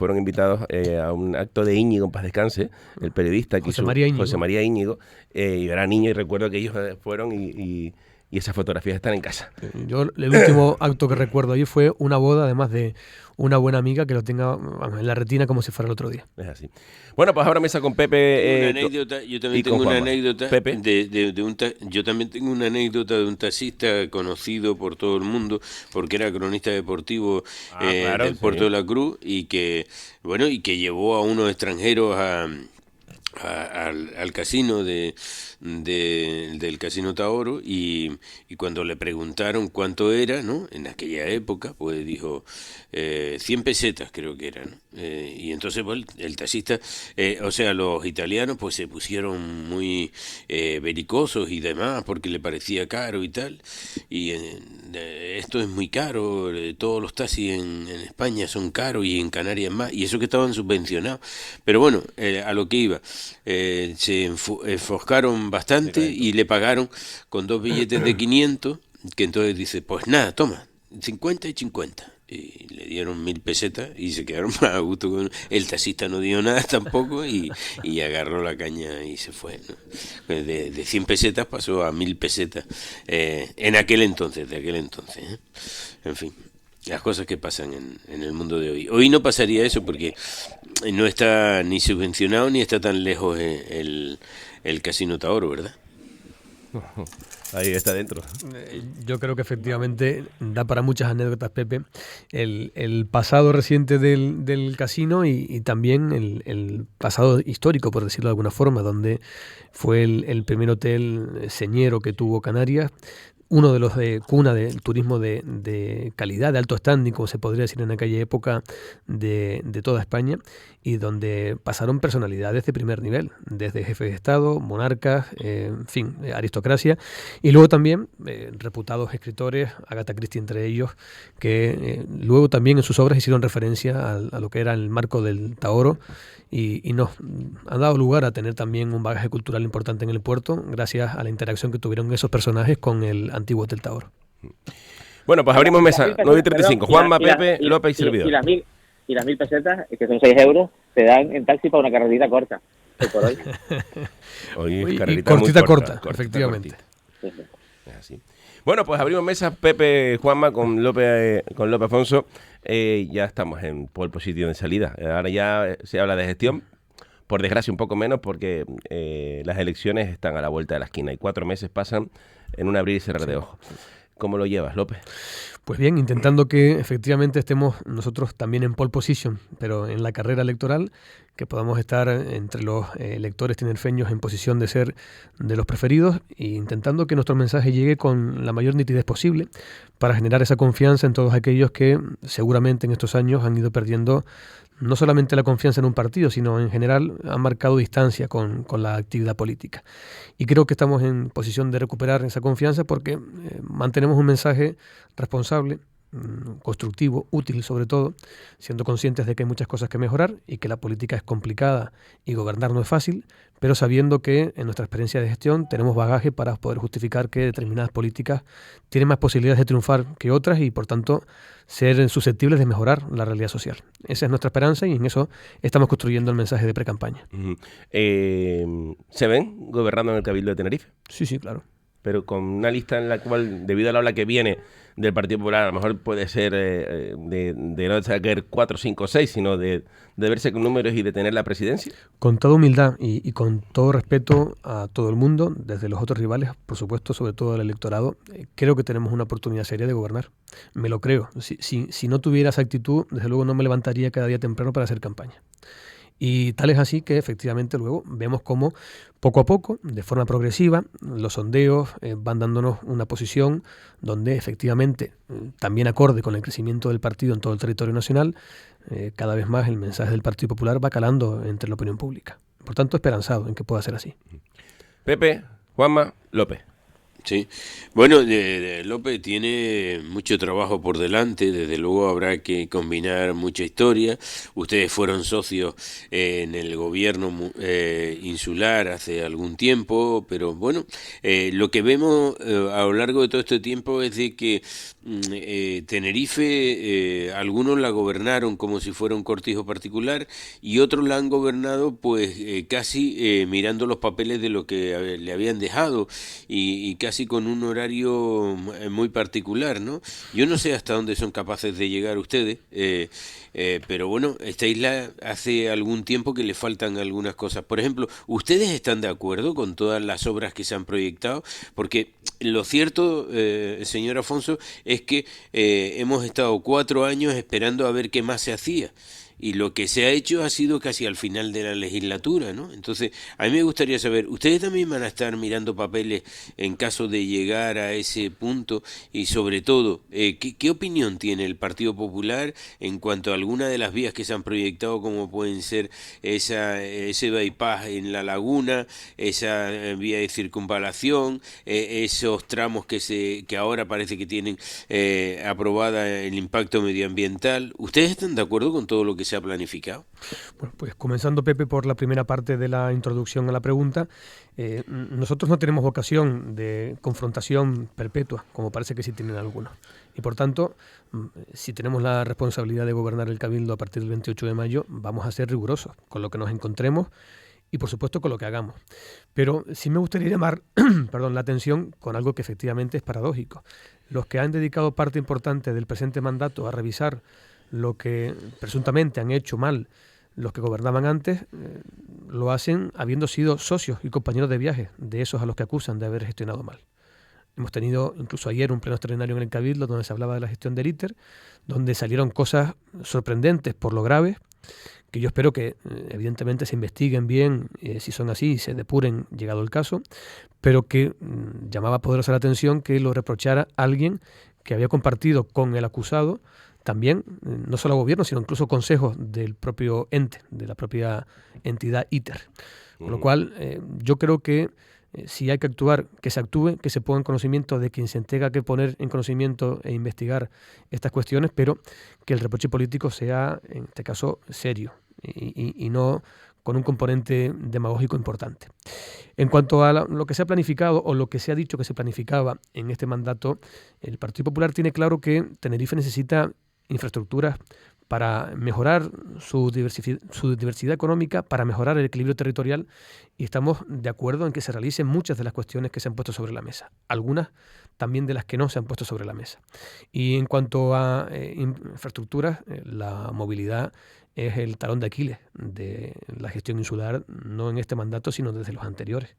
fueron invitados a un acto de Íñigo, en paz descanse, el periodista que José María Íñigo, y era niño, y recuerdo que ellos fueron y esas fotografías están en casa. Yo el último acto que recuerdo ahí fue una boda, además de una buena amiga que lo tenga en la retina como si fuera el otro día. Es así. Bueno, pues ahora mesa con Pepe. Yo también tengo una anécdota Pepe. Yo también tengo una anécdota de un taxista conocido por todo el mundo, porque era cronista deportivo Claro, del Puerto de la Cruz, y que llevó a unos extranjeros al casino del Casino Taoro, y cuando le preguntaron cuánto era, ¿no?, en aquella época, pues dijo 100 pesetas creo que eran, y entonces pues, el taxista, o sea, los italianos pues se pusieron muy belicosos y demás porque le parecía caro y tal, y esto es muy caro, todos los taxis en España son caros y en Canarias más, y eso que estaban subvencionados, pero bueno, a lo que iba, se enfoscaron bastante y le pagaron con 2 billetes de 500, que entonces dice, pues nada, toma, 50 y 50. Y le dieron 1000 pesetas y se quedaron más a gusto con... El taxista no dio nada tampoco y agarró la caña y se fue, ¿no? De 100 pesetas pasó a 1000 pesetas de aquel entonces, ¿eh? En fin, las cosas que pasan en el mundo de hoy. Hoy no pasaría eso porque no está ni subvencionado ni está tan lejos el Casino Taoro, ¿verdad? Ahí está dentro. Yo creo que efectivamente da para muchas anécdotas, Pepe, el pasado reciente del casino y también el pasado histórico, por decirlo de alguna forma, donde fue el primer hotel señero que tuvo Canarias, uno de los de cuna del turismo de calidad, de alto standing, como se podría decir en aquella época, de toda España, y donde pasaron personalidades de primer nivel, desde jefes de Estado, monarcas, en fin, aristocracia, y luego también reputados escritores, Agatha Christie entre ellos, que luego también en sus obras hicieron referencia a lo que era el marco del Taoro, y nos han dado lugar a tener también un bagaje cultural importante en el puerto, gracias a la interacción que tuvieron esos personajes con el antiguo Hotel Taoro. Bueno, pues abrimos mesa, 9:35. Juanma, Pepe, López y servidor. Y las 1000 pesetas, que son 6 euros, te dan en taxi para una carrerita corta. Por hoy. Hoy carrerita cortita, corta, efectivamente. Sí, sí. Es así. Bueno, pues abrimos mesa, Pepe, Juanma, con López Afonso. Ya estamos en pole position de salida. Ahora ya se habla de gestión, por desgracia un poco menos, porque las elecciones están a la vuelta de la esquina y 4 meses pasan en un abrir y cerrar de ojos. ¿Cómo lo llevas, López? Pues bien, intentando que efectivamente estemos nosotros también en pole position, pero en la carrera electoral, que podamos estar entre los electores tinerfeños en posición de ser de los preferidos, e intentando que nuestro mensaje llegue con la mayor nitidez posible para generar esa confianza en todos aquellos que seguramente en estos años han ido perdiendo no solamente la confianza en un partido, sino en general han marcado distancia con la actividad política. Y creo que estamos en posición de recuperar esa confianza porque mantenemos un mensaje responsable, constructivo, útil sobre todo, siendo conscientes de que hay muchas cosas que mejorar y que la política es complicada y gobernar no es fácil, pero sabiendo que en nuestra experiencia de gestión tenemos bagaje para poder justificar que determinadas políticas tienen más posibilidades de triunfar que otras y por tanto ser susceptibles de mejorar la realidad social. Esa es nuestra esperanza y en eso estamos construyendo el mensaje de pre-campaña. ¿Se ven gobernando en el Cabildo de Tenerife? Sí, claro. Pero con una lista en la cual, debido a la ola que viene del Partido Popular, a lo mejor puede ser de no sacar 4, 5, 6, sino de verse con números y de tener la presidencia. Con toda humildad y con todo respeto a todo el mundo, desde los otros rivales, por supuesto, sobre todo al electorado, creo que tenemos una oportunidad seria de gobernar. Me lo creo. Si no tuviera esa actitud, desde luego no me levantaría cada día temprano para hacer campaña. Y tal es así que efectivamente luego vemos cómo poco a poco, de forma progresiva, los sondeos van dándonos una posición donde efectivamente, también acorde con el crecimiento del partido en todo el territorio nacional, cada vez más el mensaje del Partido Popular va calando entre la opinión pública. Por tanto, esperanzado en que pueda ser así. Pepe, Juanma, López. Sí, bueno, López tiene mucho trabajo por delante, desde luego habrá que combinar mucha historia. Ustedes fueron socios en el gobierno insular hace algún tiempo, pero bueno, lo que vemos a lo largo de todo este tiempo es de que Tenerife, algunos la gobernaron como si fuera un cortijo particular y otros la han gobernado pues casi mirando los papeles de lo que le habían dejado y casi con un horario muy particular, ¿no? Yo no sé hasta dónde son capaces de llegar ustedes, pero bueno, esta isla hace algún tiempo que le faltan algunas cosas. Por ejemplo, ¿ustedes están de acuerdo con todas las obras que se han proyectado? Porque lo cierto, señor Afonso, es que hemos estado 4 años esperando a ver qué más se hacía. Y lo que se ha hecho ha sido casi al final de la legislatura, ¿no? Entonces, a mí me gustaría saber, ¿ustedes también van a estar mirando papeles en caso de llegar a ese punto? Y sobre todo, ¿qué opinión tiene el Partido Popular en cuanto a alguna de las vías que se han proyectado, como pueden ser ese bypass en la laguna, esa vía de circunvalación, esos tramos que ahora parece que tienen aprobada el impacto medioambiental? ¿Ustedes están de acuerdo con todo lo que se ha planificado? Bueno, pues comenzando, Pepe, por la primera parte de la introducción a la pregunta, nosotros no tenemos vocación de confrontación perpetua, como parece que sí tienen algunos. Y por tanto, si tenemos la responsabilidad de gobernar el Cabildo a partir del 28 de mayo, vamos a ser rigurosos con lo que nos encontremos y, por supuesto, con lo que hagamos. Pero sí me gustaría llamar la atención con algo que efectivamente es paradójico. Los que han dedicado parte importante del presente mandato a revisar lo que presuntamente han hecho mal los que gobernaban antes, lo hacen habiendo sido socios y compañeros de viaje de esos a los que acusan de haber gestionado mal. Hemos tenido incluso ayer un pleno extraordinario en el Cabildo donde se hablaba de la gestión del ITER, donde salieron cosas sorprendentes por lo graves, que yo espero que evidentemente se investiguen bien, si son así, se depuren llegado el caso, pero que llamaba poderosa la atención que lo reprochara alguien que había compartido con el acusado también, no solo gobierno, sino incluso consejos del propio ente, de la propia entidad ITER. Con lo cual, yo creo que si hay que actuar, que se actúe, que se ponga en conocimiento de quien se tenga que poner en conocimiento e investigar estas cuestiones, pero que el reproche político sea, en este caso, serio y no con un componente demagógico importante. En cuanto a lo que se ha planificado o lo que se ha dicho que se planificaba en este mandato, el Partido Popular tiene claro que Tenerife necesita infraestructuras para mejorar su diversidad económica, para mejorar el equilibrio territorial, y estamos de acuerdo en que se realicen muchas de las cuestiones que se han puesto sobre la mesa, algunas también de las que no se han puesto sobre la mesa. Y en cuanto a infraestructuras, la movilidad es el talón de Aquiles de la gestión insular, no en este mandato, sino desde los anteriores.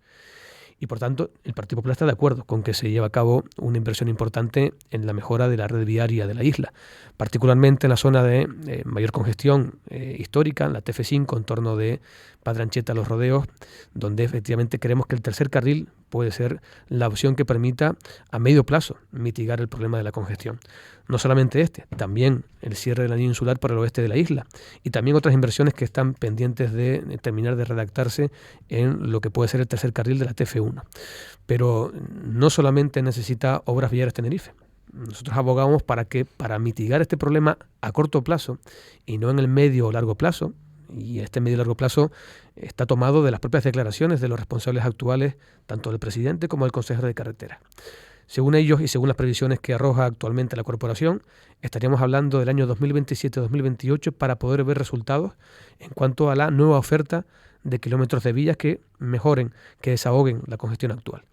Y por tanto, el Partido Popular está de acuerdo con que se lleve a cabo una inversión importante en la mejora de la red viaria de la isla, particularmente en la zona de mayor congestión histórica, en la TF5, en torno de Padre Anchieta a Los Rodeos, donde efectivamente creemos que el tercer carril puede ser la opción que permita a medio plazo mitigar el problema de la congestión. No solamente también el cierre de la línea insular por el oeste de la isla y también otras inversiones que están pendientes de terminar de redactarse en lo que puede ser el tercer carril de la TF1. Pero no solamente necesita obras viarias Tenerife. Nosotros abogamos para que, para mitigar este problema a corto plazo y no en el medio o largo plazo, y este medio y largo plazo está tomado de las propias declaraciones de los responsables actuales, tanto del presidente como del consejero de carretera. Según ellos y según las previsiones que arroja actualmente la corporación, estaríamos hablando del año 2027-2028 para poder ver resultados en cuanto a la nueva oferta de kilómetros de vías que mejoren, que desahoguen la congestión actual.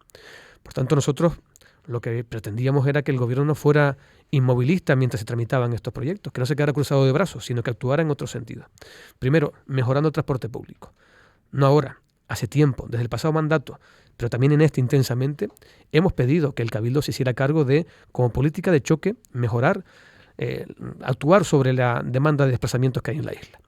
Por tanto, nosotros lo que pretendíamos era que el gobierno no fuera inmovilista mientras se tramitaban estos proyectos, que no se quedara cruzado de brazos, sino que actuara en otro sentido. Primero, mejorando el transporte público. No ahora, hace tiempo, desde el pasado mandato, pero también en este intensamente, hemos pedido que el Cabildo se hiciera cargo de, como política de choque, mejorar, actuar sobre la demanda de desplazamientos que hay en la isla.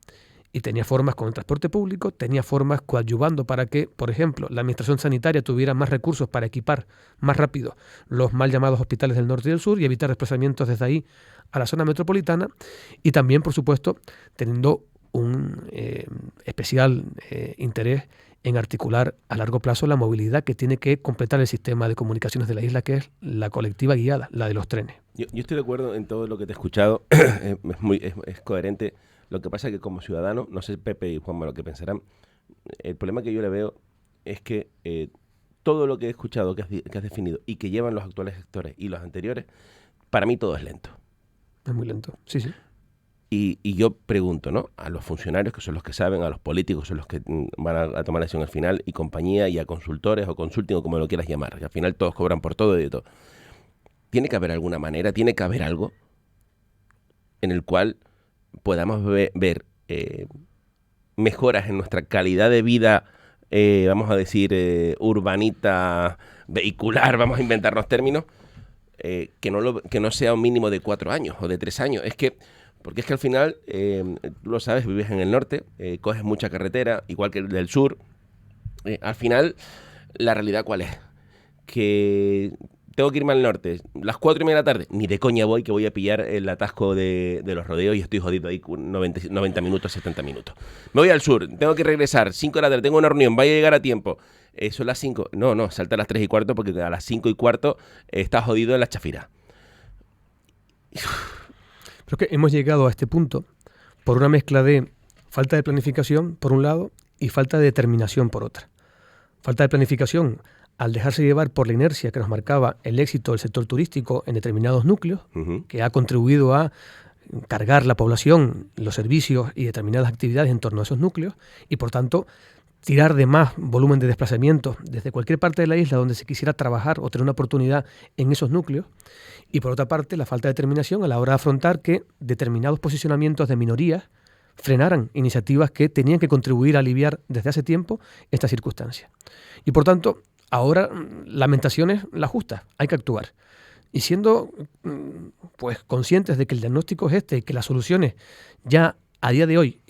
Y tenía formas con el transporte público, tenía formas coadyuvando para que, por ejemplo, la administración sanitaria tuviera más recursos para equipar más rápido los mal llamados hospitales del norte y del sur y evitar desplazamientos desde ahí a la zona metropolitana. Y también, por supuesto, teniendo un especial interés en articular a largo plazo la movilidad que tiene que completar el sistema de comunicaciones de la isla, que es la colectiva guiada, la de los trenes. Yo estoy de acuerdo en todo lo que te he escuchado, es coherente. Lo que pasa es que como ciudadano, no sé Pepe y Juanma lo que pensarán, el problema que yo le veo es que todo lo que he escuchado, que has definido y que llevan los actuales gestores y los anteriores, para mí todo es lento. Es muy lento, sí, sí. Y yo pregunto, ¿no? A los funcionarios, que son los que saben, a los políticos, son los que van a tomar la decisión al final, y compañía, y a consultores o consulting, o como lo quieras llamar, que al final todos cobran por todo y de todo. Tiene que haber alguna manera, tiene que haber algo en el cual podamos ver mejoras en nuestra calidad de vida, vamos a decir, urbanita, vehicular, vamos a inventarnos términos, que no sea un mínimo de 4 años o de 3 años. Porque es que al final, tú lo sabes, vives en el norte, coges mucha carretera, igual que el del sur. Al final, la realidad ¿cuál es? Que tengo que irme al norte, las 4:30 de la tarde, ni de coña voy, que voy a pillar el atasco de los rodeos y estoy jodido ahí 90 minutos, 70 minutos. Me voy al sur, tengo que regresar, 5 de la tarde, tengo una reunión, vaya a llegar a tiempo. Son las 5, no, salta a las 3:15 porque a las 5:15 estás jodido en la Chafira. Creo que hemos llegado a este punto por una mezcla de falta de planificación, por un lado, y falta de determinación, por otra. Falta de planificación al dejarse llevar por la inercia que nos marcaba el éxito del sector turístico en determinados núcleos, que ha contribuido a cargar la población, los servicios y determinadas actividades en torno a esos núcleos, y por tanto tirar de más volumen de desplazamiento desde cualquier parte de la isla donde se quisiera trabajar o tener una oportunidad en esos núcleos. Y por otra parte, la falta de determinación a la hora de afrontar que determinados posicionamientos de minorías frenaran iniciativas que tenían que contribuir a aliviar desde hace tiempo esta circunstancia. Y por tanto, ahora lamentaciones las justas, hay que actuar. Y siendo pues conscientes de que el diagnóstico es este y que las soluciones ya a día de hoy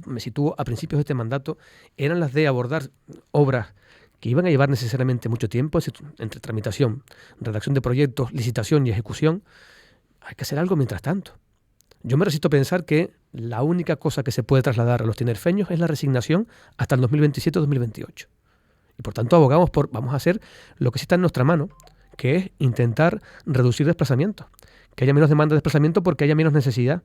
me sitúo a principios de este mandato, eran las de abordar obras que iban a llevar necesariamente mucho tiempo entre tramitación, redacción de proyectos, licitación y ejecución. Hay que hacer algo mientras tanto. Yo me resisto a pensar que la única cosa que se puede trasladar a los tinerfeños es la resignación hasta el 2027-2028. Y por tanto abogamos por, vamos a hacer lo que sí está en nuestra mano, que es intentar reducir desplazamientos, que haya menos demanda de desplazamiento porque haya menos necesidad.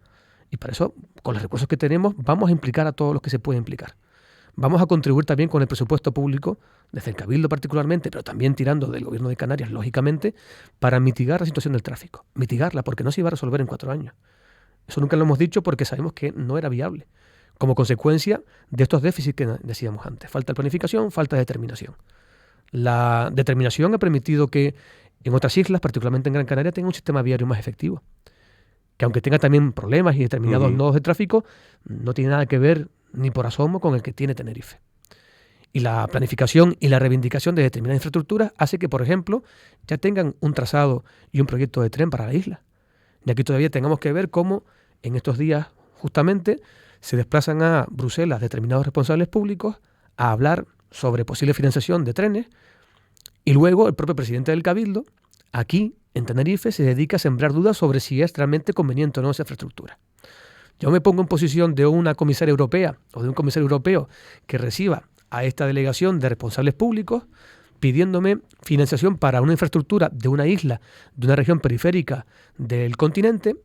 Y para eso, con los recursos que tenemos, vamos a implicar a todos los que se puede implicar. Vamos a contribuir también con el presupuesto público, desde el Cabildo particularmente, pero también tirando del Gobierno de Canarias, lógicamente, para mitigar la situación del tráfico. Mitigarla, porque no se iba a resolver en 4 años. Eso nunca lo hemos dicho porque sabemos que no era viable, como consecuencia de estos déficits que decíamos antes. Falta de planificación, falta de determinación. La determinación ha permitido que en otras islas, particularmente en Gran Canaria, tenga un sistema viario más efectivo, que aunque tenga también problemas y determinados nodos de tráfico, no tiene nada que ver ni por asomo con el que tiene Tenerife. Y la planificación y la reivindicación de determinadas infraestructuras hace que, por ejemplo, ya tengan un trazado y un proyecto de tren para la isla. Y aquí todavía tengamos que ver cómo en estos días justamente se desplazan a Bruselas determinados responsables públicos a hablar sobre posible financiación de trenes, y luego el propio presidente del Cabildo, aquí en Tenerife, se dedica a sembrar dudas sobre si es realmente conveniente o no esa infraestructura. Yo me pongo en posición de una comisaria europea o de un comisario europeo que reciba a esta delegación de responsables públicos pidiéndome financiación para una infraestructura de una isla, de una región periférica del continente,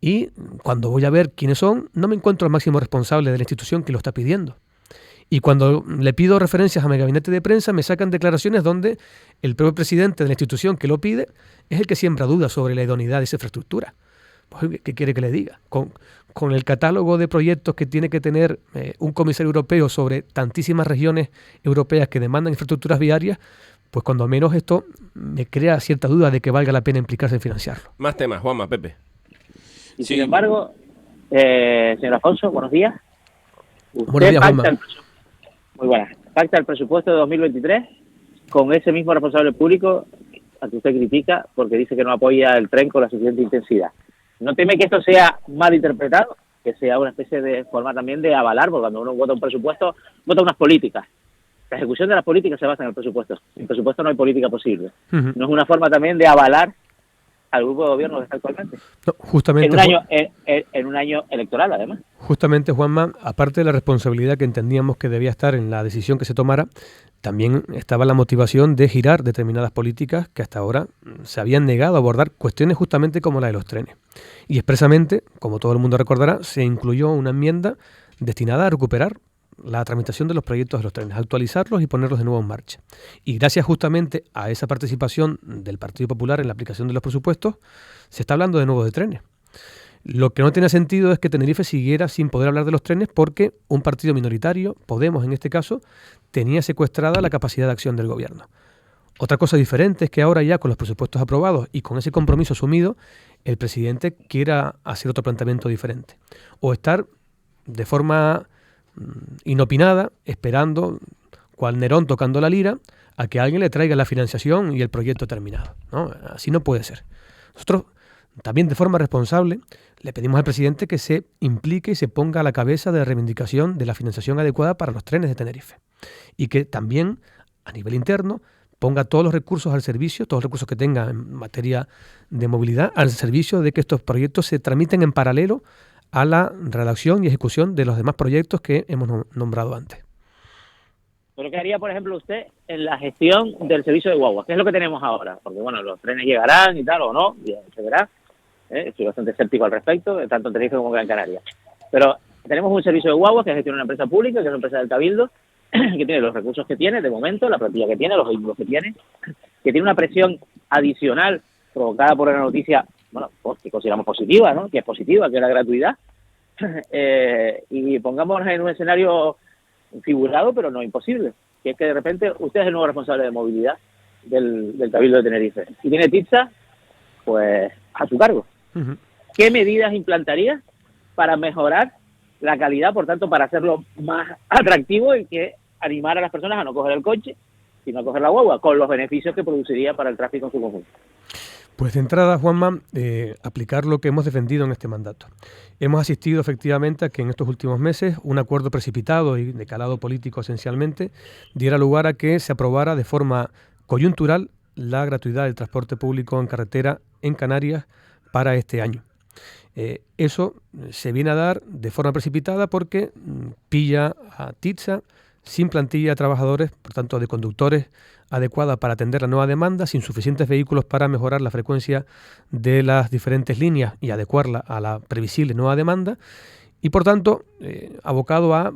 y cuando voy a ver quiénes son, no me encuentro al máximo responsable de la institución que lo está pidiendo. Y cuando le pido referencias a mi gabinete de prensa, me sacan declaraciones donde el propio presidente de la institución que lo pide es el que siembra dudas sobre la idoneidad de esa infraestructura. Pues, ¿qué quiere que le diga? Con el catálogo de proyectos que tiene que tener un comisario europeo sobre tantísimas regiones europeas que demandan infraestructuras viarias, pues cuando menos esto me crea cierta duda de que valga la pena implicarse en financiarlo. Más temas, Juanma, Pepe. Y sin embargo, señor Afonso, buenos días. Buenos días, Juanma. Muy buenas. Pacta el presupuesto de 2023 con ese mismo responsable público al que usted critica porque dice que no apoya el tren con la suficiente intensidad. ¿No teme que esto sea mal interpretado? Que sea una especie de forma también de avalar, porque cuando uno vota un presupuesto, vota unas políticas. La ejecución de las políticas se basa en el presupuesto. Sin presupuesto no hay política posible. ¿No es una forma también de avalar al grupo de gobierno que está actualmente. No, justamente, En un año electoral, además. Justamente, Juanma, aparte de la responsabilidad que entendíamos que debía estar en la decisión que se tomara, también estaba la motivación de girar determinadas políticas que hasta ahora se habían negado a abordar cuestiones justamente como la de los trenes. Y expresamente, como todo el mundo recordará, se incluyó una enmienda destinada a recuperar la tramitación de los proyectos de los trenes, actualizarlos y ponerlos de nuevo en marcha. Y gracias justamente a esa participación del Partido Popular en la aplicación de los presupuestos, se está hablando de nuevo de trenes. Lo que no tiene sentido es que Tenerife siguiera sin poder hablar de los trenes porque un partido minoritario, Podemos en este caso, tenía secuestrada la capacidad de acción del gobierno. Otra cosa diferente es que ahora ya con los presupuestos aprobados y con ese compromiso asumido, el presidente quiera hacer otro planteamiento diferente. O estar de forma inopinada, esperando, cual Nerón tocando la lira, a que alguien le traiga la financiación y el proyecto terminado, ¿no? Así no puede ser. Nosotros, también de forma responsable, le pedimos al presidente que se implique y se ponga a la cabeza de la reivindicación de la financiación adecuada para los trenes de Tenerife. Y que también, a nivel interno, ponga todos los recursos al servicio, todos los recursos que tenga en materia de movilidad, al servicio de que estos proyectos se tramiten en paralelo a la redacción y ejecución de los demás proyectos que hemos nombrado antes. ¿Pero qué haría, por ejemplo, usted en la gestión del servicio de guaguas? ¿Qué es lo que tenemos ahora? Porque, bueno, los trenes llegarán y tal, o no, ya se verá. Estoy bastante escéptico al respecto, tanto en Tenerife como en Gran Canaria. Pero tenemos un servicio de guaguas que gestiona una empresa pública, que es una empresa del Cabildo, que tiene los recursos que tiene, de momento, la plantilla que tiene, los vehículos que tiene, que tiene una presión adicional provocada por una noticia, bueno, pues, que consideramos positiva, ¿no? Que es positiva, que es la gratuidad. Y pongámonos en un escenario figurado, pero no imposible, que es que de repente usted es el nuevo responsable de movilidad del Cabildo de Tenerife y tiene TITSA, pues, a su cargo. Uh-huh. ¿Qué medidas implantaría para mejorar la calidad, por tanto, para hacerlo más atractivo y que animar a las personas a no coger el coche, sino a coger la guagua, con los beneficios que produciría para el tráfico en su conjunto? Pues de entrada, Juanma, aplicar lo que hemos defendido en este mandato. Hemos asistido efectivamente a que en estos últimos meses un acuerdo precipitado y de calado político esencialmente diera lugar a que se aprobara de forma coyuntural la gratuidad del transporte público en carretera en Canarias para este año. Eso se viene a dar de forma precipitada porque pilla a TITSA sin plantilla de trabajadores, por tanto de conductores adecuada para atender la nueva demanda, sin suficientes vehículos para mejorar la frecuencia de las diferentes líneas y adecuarla a la previsible nueva demanda, y por tanto abocado a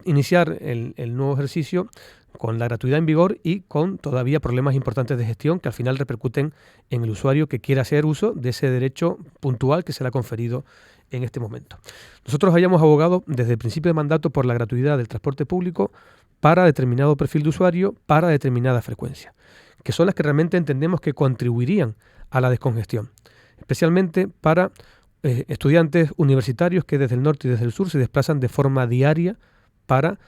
iniciar el nuevo ejercicio con la gratuidad en vigor y con todavía problemas importantes de gestión que al final repercuten en el usuario que quiera hacer uso de ese derecho puntual que se le ha conferido en este momento. Nosotros hayamos abogado desde el principio de mandato por la gratuidad del transporte público para determinado perfil de usuario, para determinada frecuencia, que son las que realmente entendemos que contribuirían a la descongestión, especialmente para estudiantes universitarios que desde el norte y desde el sur se desplazan de forma diaria para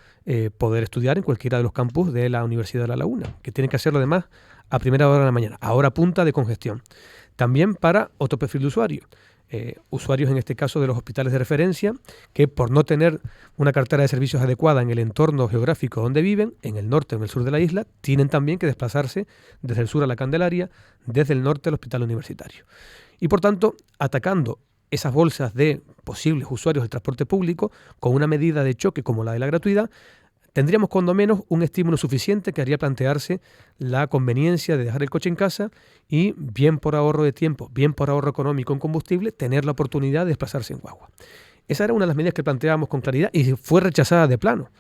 poder estudiar en cualquiera de los campus de la Universidad de La Laguna, que tienen que hacerlo además a primera hora de la mañana, a hora punta de congestión. También para otro perfil de usuario, usuarios en este caso de los hospitales de referencia, que por no tener una cartera de servicios adecuada en el entorno geográfico donde viven, en el norte o en el sur de la isla, tienen también que desplazarse desde el sur a la Candelaria, desde el norte al hospital universitario. Y por tanto, atacando esas bolsas de posibles usuarios del transporte público con una medida de choque como la de la gratuidad, tendríamos cuando menos un estímulo suficiente que haría plantearse la conveniencia de dejar el coche en casa y, bien por ahorro de tiempo, bien por ahorro económico en combustible, tener la oportunidad de desplazarse en guagua. Esa era una de las medidas que planteábamos con claridad y fue rechazada de plano.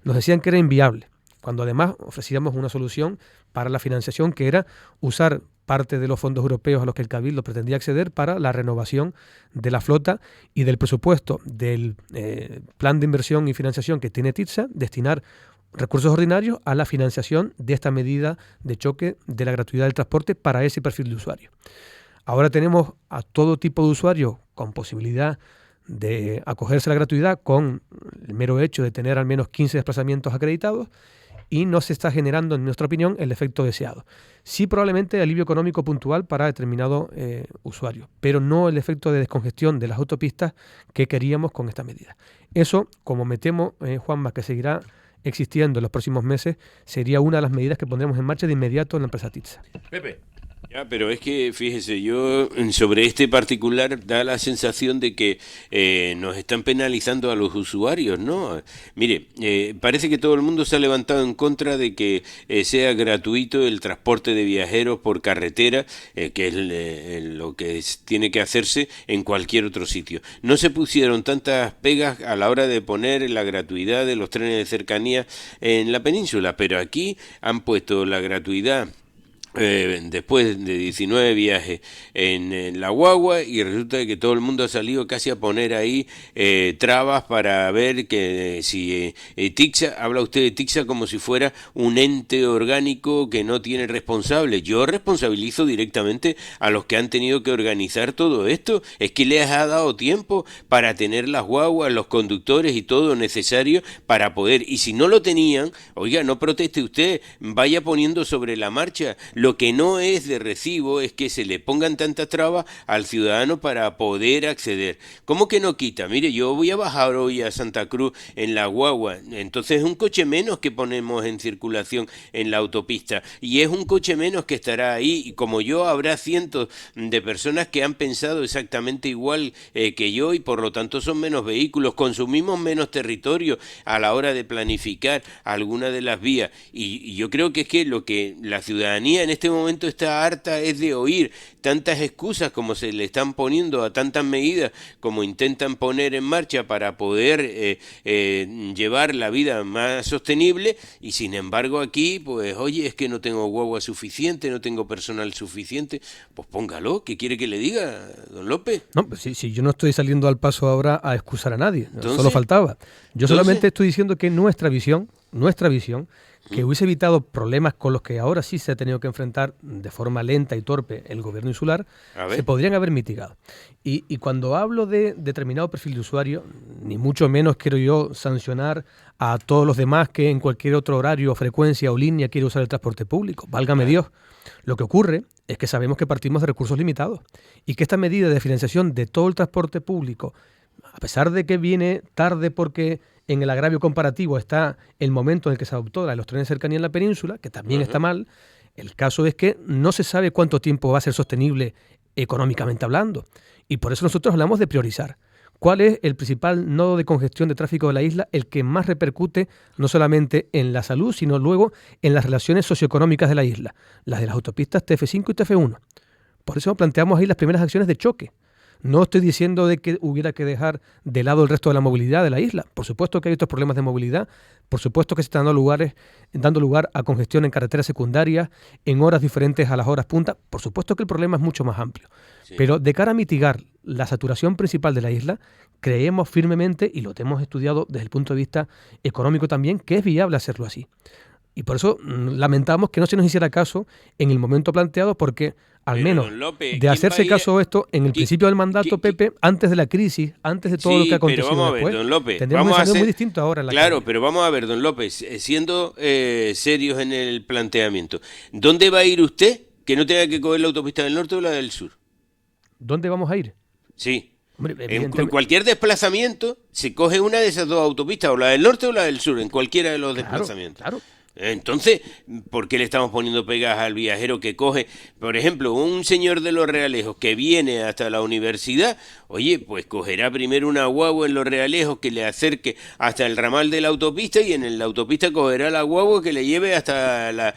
Nos decían que era inviable, cuando además ofrecíamos una solución para la financiación que era usar parte de los fondos europeos a los que el Cabildo pretendía acceder para la renovación de la flota y del presupuesto del plan de inversión y financiación que tiene TITSA, destinar recursos ordinarios a la financiación de esta medida de choque de la gratuidad del transporte para ese perfil de usuario. Ahora tenemos a todo tipo de usuarios con posibilidad de acogerse a la gratuidad con el mero hecho de tener al menos 15 desplazamientos acreditados, y no se está generando, en nuestra opinión, el efecto deseado. Sí, probablemente alivio económico puntual para determinado usuario, pero no el efecto de descongestión de las autopistas que queríamos con esta medida. Eso, como me temo, Juanma, que seguirá existiendo en los próximos meses, sería una de las medidas que pondremos en marcha de inmediato en la empresa TITSA. Pepe, Ya, pero es que, fíjese, yo sobre este particular da la sensación de que nos están penalizando a los usuarios, ¿no? Mire, parece que todo el mundo se ha levantado en contra de que sea gratuito el transporte de viajeros por carretera, que es lo que tiene que hacerse en cualquier otro sitio. No se pusieron tantas pegas a la hora de poner la gratuidad de los trenes de cercanía en la península, pero aquí han puesto la gratuidad después de 19 viajes en la guagua, y resulta que todo el mundo ha salido casi a poner ahí trabas para ver que si TICSA, habla usted de TICSA como si fuera un ente orgánico que no tiene responsable. Yo responsabilizo directamente a los que han tenido que organizar todo esto. Es que les ha dado tiempo para tener las guaguas, los conductores y todo necesario para poder, y si no lo tenían, oiga, no proteste usted, vaya poniendo sobre la marcha. Lo que no es de recibo es que se le pongan tantas trabas al ciudadano para poder acceder. ¿Cómo que no quita? Mire, yo voy a bajar hoy a Santa Cruz en la guagua, entonces es un coche menos que ponemos en circulación en la autopista, y es un coche menos que estará ahí, y como yo habrá cientos de personas que han pensado exactamente igual que yo, y por lo tanto son menos vehículos, consumimos menos territorio a la hora de planificar alguna de las vías, y yo creo que es que lo que la ciudadanía en este momento está harta es de oír tantas excusas como se le están poniendo a tantas medidas como intentan poner en marcha para poder llevar la vida más sostenible, y sin embargo aquí, pues oye, es que no tengo guagua suficiente, no tengo personal suficiente. Pues póngalo, ¿qué quiere que le diga, don López? No, pues sí, yo no estoy saliendo al paso ahora a excusar a nadie, Entonces, solo faltaba. Yo solamente estoy diciendo que nuestra visión, que hubiese evitado problemas con los que ahora sí se ha tenido que enfrentar de forma lenta y torpe el gobierno insular, se podrían haber mitigado. Y cuando hablo de determinado perfil de usuario, ni mucho menos quiero yo sancionar a todos los demás que en cualquier otro horario, frecuencia o línea quiere usar el transporte público. Válgame Dios. Lo que ocurre es que sabemos que partimos de recursos limitados y que esta medida de financiación de todo el transporte público, a pesar de que viene tarde porque en el agravio comparativo está el momento en el que se adoptó la de los trenes de cercanía en la península, que también está mal, el caso es que no se sabe cuánto tiempo va a ser sostenible económicamente hablando. Y por eso nosotros hablamos de priorizar. ¿Cuál es el principal nodo de congestión de tráfico de la isla? El que más repercute no solamente en la salud, sino luego en las relaciones socioeconómicas de la isla, las de las autopistas TF5 y TF1. Por eso planteamos ahí las primeras acciones de choque. No estoy diciendo de que hubiera que dejar de lado el resto de la movilidad de la isla. Por supuesto que hay otros problemas de movilidad, por supuesto que se están dando lugar a congestión en carreteras secundarias, en horas diferentes a las horas punta. Por supuesto que el problema es mucho más amplio. Sí. Pero de cara a mitigar la saturación principal de la isla, creemos firmemente, y lo hemos estudiado desde el punto de vista económico también, que es viable hacerlo así. Y por eso lamentamos que no se nos hiciera caso en el momento planteado, porque al menos López, de hacerse caso esto en el principio del mandato, Pepe, antes de la crisis, antes de todo lo que ha acontecido pero vamos después, a ver, don López, tendríamos un escenario muy distinto ahora en la Claro, calle. pero vamos a ver, don López, siendo serios en el planteamiento, ¿dónde va a ir usted que no tenga que coger la autopista del norte o la del sur? ¿Dónde vamos a ir? Sí. Hombre, en cualquier desplazamiento se coge una de esas dos autopistas, o la del norte o la del sur, en cualquiera de los desplazamientos. Claro. Entonces, ¿por qué le estamos poniendo pegas al viajero que coge, por ejemplo, un señor de Los Realejos que viene hasta la universidad? Oye, pues cogerá primero una guagua en Los Realejos que le acerque hasta el ramal de la autopista, y en la autopista cogerá la guagua que le lleve hasta la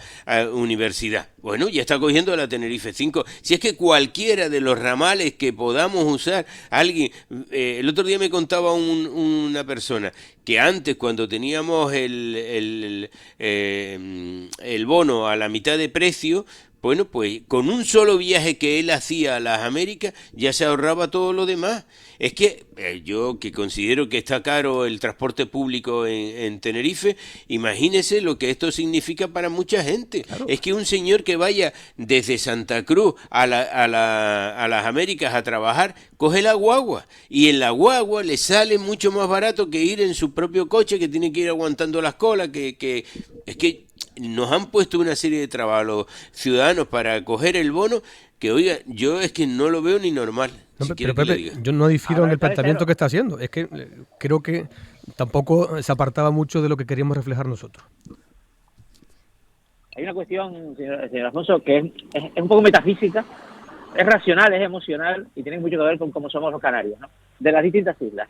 universidad. Bueno, ya está cogiendo la Tenerife 5. Si es que cualquiera de los ramales que podamos usar, alguien... el otro día me contaba una persona que antes, cuando teníamos el bono a la mitad de precio, bueno, pues con un solo viaje que él hacía a las Américas ya se ahorraba todo lo demás. Es que yo, que considero que está caro el transporte público en Tenerife, imagínese lo que esto significa para mucha gente. Claro. Es que un señor que vaya desde Santa Cruz a las Américas a trabajar, coge la guagua, y en la guagua le sale mucho más barato que ir en su propio coche, que tiene que ir aguantando las colas, que es que nos han puesto una serie de trabas a los ciudadanos para coger el bono, que oiga, yo es que no lo veo ni normal. No, si pero Pepe, yo no difiero en el planteamiento que está haciendo. Es que creo que tampoco se apartaba mucho de lo que queríamos reflejar nosotros. Hay una cuestión, señor Alfonso, que es un poco metafísica, es racional, es emocional y tiene mucho que ver con cómo somos los canarios, ¿no? De las distintas islas.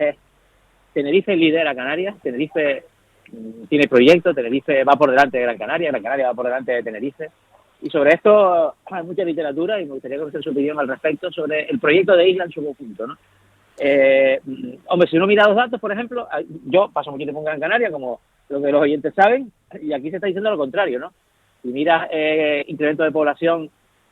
Tenerife lidera Canarias, Tenerife tiene proyectos, Tenerife va por delante de Gran Canaria va por delante de Tenerife. Y sobre esto hay mucha literatura y me gustaría conocer su opinión al respecto sobre el proyecto de isla en su conjunto, ¿no? Hombre, si uno mira los datos, por ejemplo, yo paso mucho tiempo en Gran Canaria, como lo que los oyentes saben, y aquí se está diciendo lo contrario, ¿no? Si miras incremento de población,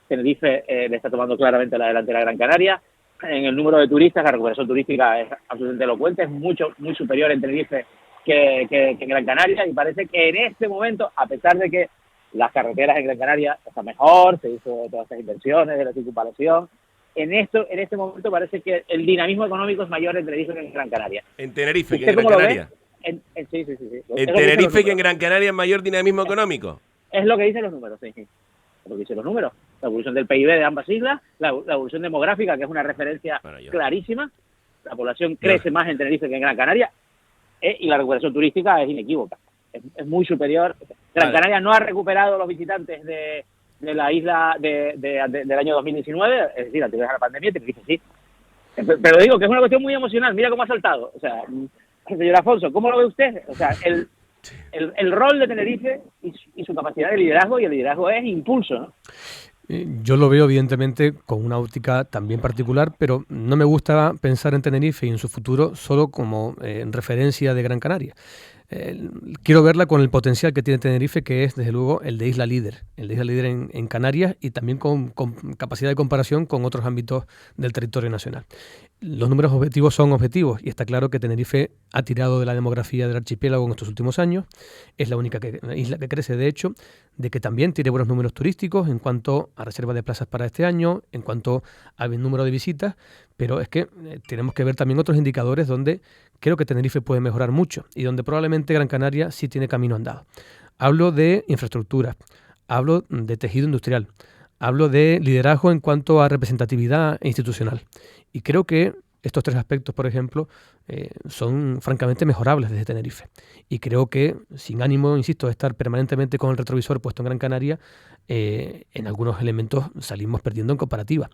Tenerife le está tomando claramente la delantera a Gran Canaria. En el número de turistas, la recuperación turística es absolutamente elocuente, es muy superior en Tenerife que en Gran Canaria, y parece que en este momento, a pesar de que las carreteras en Gran Canaria están mejor, se hizo todas estas inversiones de la circunvalación, en este momento parece que el dinamismo económico es mayor en Tenerife que en Gran Canaria. En Tenerife que en Gran Canaria. Sí. En Tenerife que en Gran Canaria mayor dinamismo económico. Es lo que dicen los números, sí. Es lo que dicen los números. La evolución del PIB de ambas islas, la evolución demográfica, que es una referencia clarísima. La población crece más en Tenerife que en Gran Canaria, y la recuperación turística es inequívoca. Es muy superior. Gran Canaria no ha recuperado los visitantes de la isla del año 2019, es decir, antes de la pandemia, Tenerife sí. Pero digo que es una cuestión muy emocional. Mira cómo ha saltado. O sea, señor Afonso, ¿cómo lo ve usted? O sea, el rol de Tenerife y su capacidad de liderazgo, y el liderazgo es impulso, ¿no? Yo lo veo evidentemente con una óptica también particular, pero no me gusta pensar en Tenerife y en su futuro solo como en referencia de Gran Canaria. Quiero verla con el potencial que tiene Tenerife, que es desde luego el de isla líder en Canarias, y también con capacidad de comparación con otros ámbitos del territorio nacional. Los números objetivos son objetivos, y está claro que Tenerife ha tirado de la demografía del archipiélago en estos últimos años. Es la única isla que crece, de hecho, de que también tiene buenos números turísticos en cuanto a reserva de plazas para este año, en cuanto al número de visitas, pero es que tenemos que ver también otros indicadores donde creo que Tenerife puede mejorar mucho y donde probablemente Gran Canaria sí tiene camino andado. Hablo de infraestructura, hablo de tejido industrial, hablo de liderazgo en cuanto a representatividad institucional. Y creo que estos tres aspectos, por ejemplo, son francamente mejorables desde Tenerife. Y creo que, sin ánimo, insisto, de estar permanentemente con el retrovisor puesto en Gran Canaria, en algunos elementos salimos perdiendo en comparativa.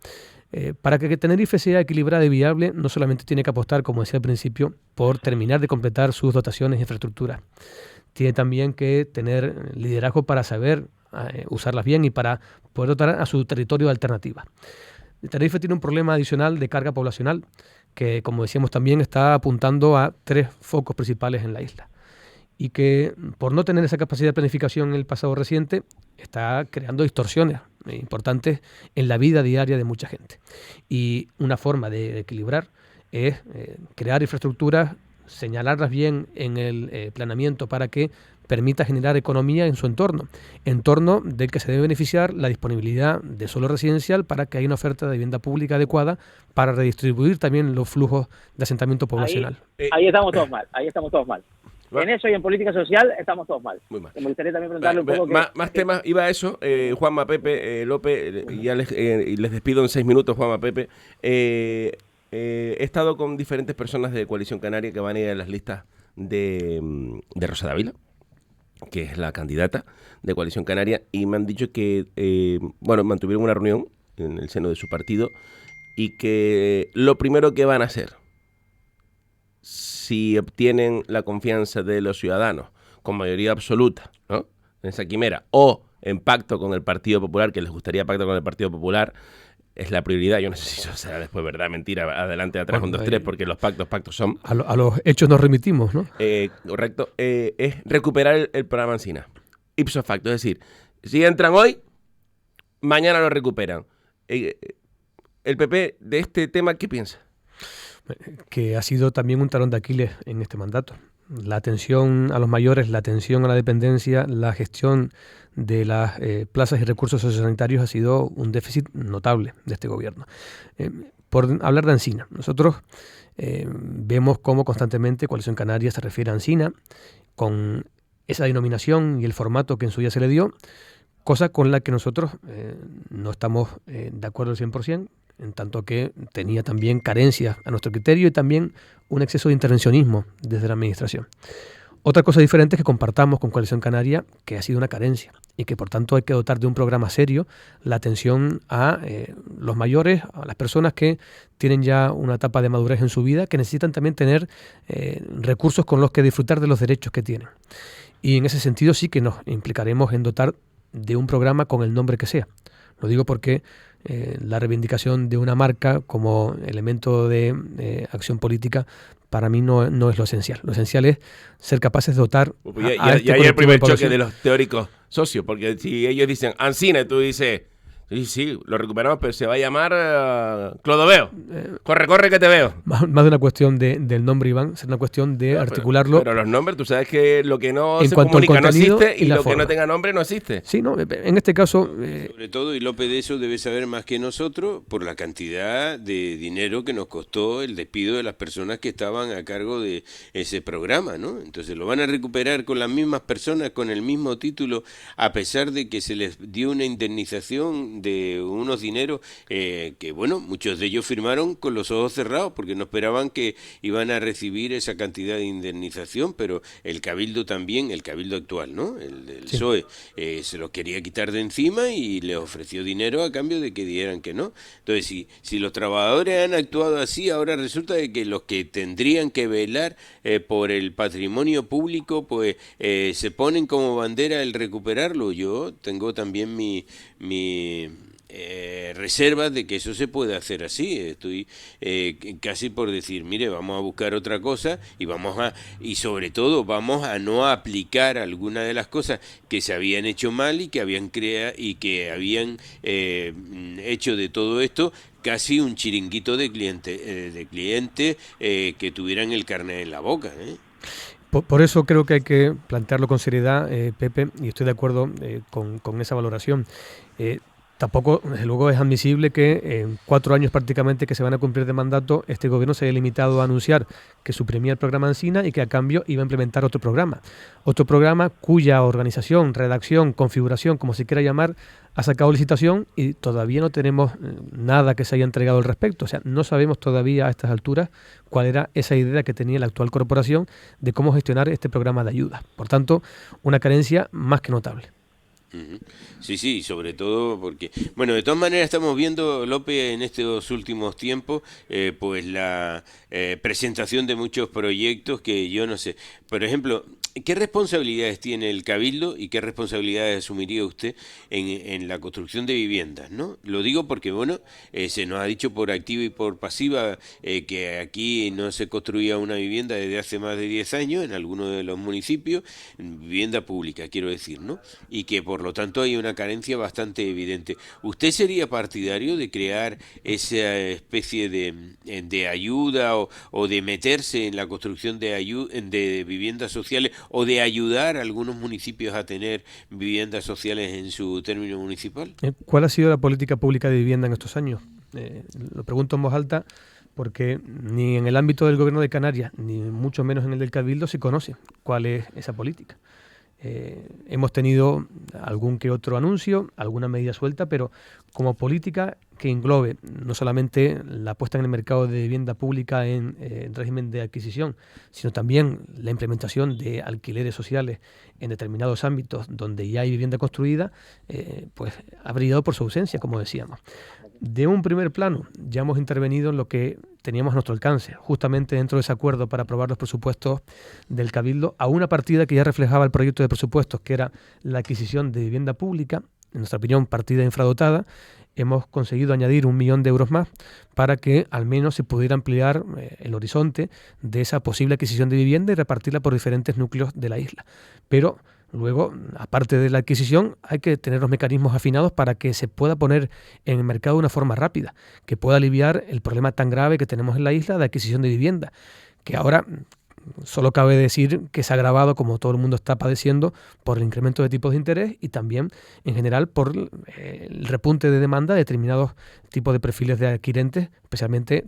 Para que Tenerife sea equilibrada y viable, no solamente tiene que apostar, como decía al principio, por terminar de completar sus dotaciones de infraestructura. Tiene también que tener liderazgo para saber usarlas bien y para poder dotar a su territorio de alternativas. Tenerife tiene un problema adicional de carga poblacional que, como decíamos, también está apuntando a tres focos principales en la isla, y que, por no tener esa capacidad de planificación en el pasado reciente, está creando distorsiones importantes en la vida diaria de mucha gente. Y una forma de equilibrar es crear infraestructuras, señalarlas bien en el planeamiento para que permita generar economía en su entorno del que se debe beneficiar la disponibilidad de suelo residencial, para que haya una oferta de vivienda pública adecuada para redistribuir también los flujos de asentamiento poblacional. Ahí estamos todos mal, En eso y en política social estamos todos mal. Muy mal. Me gustaría también preguntarle un poco... Más temas, iba a eso, Juanma, Pepe, López, ya les despido en 6 minutos, Juanma, Pepe. He estado con diferentes personas de Coalición Canaria que van a ir a las listas de Rosa Dávila, que es la candidata de Coalición Canaria, y me han dicho que, mantuvieron una reunión en el seno de su partido, y que lo primero que van a hacer, si obtienen la confianza de los ciudadanos con mayoría absoluta, ¿no?, en esa quimera, o en pacto con el Partido Popular, que les gustaría pacto con el Partido Popular, es la prioridad. Yo no sé si eso será después verdad, mentira, adelante, atrás, 1, 2, 3, porque los pactos son. A los hechos nos remitimos, ¿no? Correcto. Es recuperar el programa Encina. Ipso facto. Es decir, si entran hoy, mañana lo recuperan. El PP de este tema, ¿qué piensa? Que ha sido también un talón de Aquiles en este mandato. La atención a los mayores, la atención a la dependencia, la gestión de las plazas y recursos sociosanitarios ha sido un déficit notable de este gobierno. Por hablar de Encina, nosotros vemos cómo constantemente Coalición Canaria se refiere a Encina con esa denominación y el formato que en su día se le dio, cosa con la que nosotros no estamos de acuerdo al 100%, en tanto que tenía también carencias a nuestro criterio y también un exceso de intervencionismo desde la administración. Otra cosa diferente es que compartamos con Coalición Canaria que ha sido una carencia y que por tanto hay que dotar de un programa serio la atención a los mayores, a las personas que tienen ya una etapa de madurez en su vida, que necesitan también tener recursos con los que disfrutar de los derechos que tienen. Y en ese sentido sí que nos implicaremos en dotar de un programa con el nombre que sea. Lo digo porque la reivindicación de una marca como elemento de acción política para mí no es lo esencial. Lo esencial es ser capaces de dotar y hay el primer choque de los teóricos socios, porque si ellos dicen Ancina, tú dices, sí, lo recuperamos, pero se va a llamar Clodoveo. Corre, que te veo. Más de una cuestión del nombre, Iván, es una cuestión de articularlo. Pero los nombres, tú sabes que lo que no se comunica no existe y lo que no tenga nombre no existe. Sí, no, en este caso... Sobre todo, y López de eso debe saber más que nosotros, por la cantidad de dinero que nos costó el despido de las personas que estaban a cargo de ese programa, ¿no? Entonces lo van a recuperar con las mismas personas, con el mismo título, a pesar de que se les dio una indemnización de unos dineros que, bueno, muchos de ellos firmaron con los ojos cerrados porque no esperaban que iban a recibir esa cantidad de indemnización, pero el Cabildo también, el Cabildo actual, ¿no? El Sí. PSOE, se los quería quitar de encima y les ofreció dinero a cambio de que dieran que no. Entonces, si los trabajadores han actuado así, ahora resulta de que los que tendrían que velar por el patrimonio público, pues se ponen como bandera el recuperarlo. Yo tengo también mi reservas de que eso se puede hacer así. Estoy casi por decir, mire, vamos a buscar otra cosa y sobre todo vamos a no aplicar alguna de las cosas que se habían hecho mal y que habían hecho de todo esto casi un chiringuito de clientes que tuvieran el carnet en la boca, ¿eh? Por eso creo que hay que plantearlo con seriedad, Pepe, y estoy de acuerdo con esa valoración. Tampoco, desde luego, es admisible que en 4 años prácticamente que se van a cumplir de mandato, este gobierno se haya limitado a anunciar que suprimía el programa Ancina y que a cambio iba a implementar otro programa cuya organización, redacción, configuración, como se quiera llamar, ha sacado licitación y todavía no tenemos nada que se haya entregado al respecto. O sea, no sabemos todavía a estas alturas cuál era esa idea que tenía la actual corporación de cómo gestionar este programa de ayuda. Por tanto, una carencia más que notable. Sí, sobre todo porque, bueno, de todas maneras estamos viendo, López, en estos últimos tiempos, pues la presentación de muchos proyectos que yo no sé, por ejemplo, ¿qué responsabilidades tiene el Cabildo y qué responsabilidades asumiría usted en la construcción de viviendas, ¿no? Lo digo porque, bueno, se nos ha dicho por activa y por pasiva que aquí no se construía una vivienda desde hace más de 10 años en algunos de los municipios, vivienda pública, quiero decir, ¿no? Y que por lo tanto hay una carencia bastante evidente. ¿Usted sería partidario de crear esa especie de ayuda o de meterse en la construcción de viviendas sociales o de ayudar a algunos municipios a tener viviendas sociales en su término municipal? ¿Cuál ha sido la política pública de vivienda en estos años? Lo pregunto en voz alta porque ni en el ámbito del Gobierno de Canarias, ni mucho menos en el del Cabildo, se conoce cuál es esa política. Hemos tenido algún que otro anuncio, alguna medida suelta, pero como política que englobe no solamente la puesta en el mercado de vivienda pública en régimen de adquisición, sino también la implementación de alquileres sociales en determinados ámbitos donde ya hay vivienda construida, pues ha brillado por su ausencia, como decíamos. De un primer plano, ya hemos intervenido en lo que teníamos a nuestro alcance, justamente dentro de ese acuerdo para aprobar los presupuestos del Cabildo, a una partida que ya reflejaba el proyecto de presupuestos, que era la adquisición de vivienda pública, en nuestra opinión, partida infradotada. Hemos conseguido añadir 1 millón de euros más para que al menos se pudiera ampliar el horizonte de esa posible adquisición de vivienda y repartirla por diferentes núcleos de la isla. Pero luego, aparte de la adquisición, hay que tener los mecanismos afinados para que se pueda poner en el mercado de una forma rápida, que pueda aliviar el problema tan grave que tenemos en la isla de adquisición de vivienda, que ahora solo cabe decir que se ha agravado, como todo el mundo está padeciendo, por el incremento de tipos de interés y también, en general, por el repunte de demanda de determinados tipos de perfiles de adquirentes, especialmente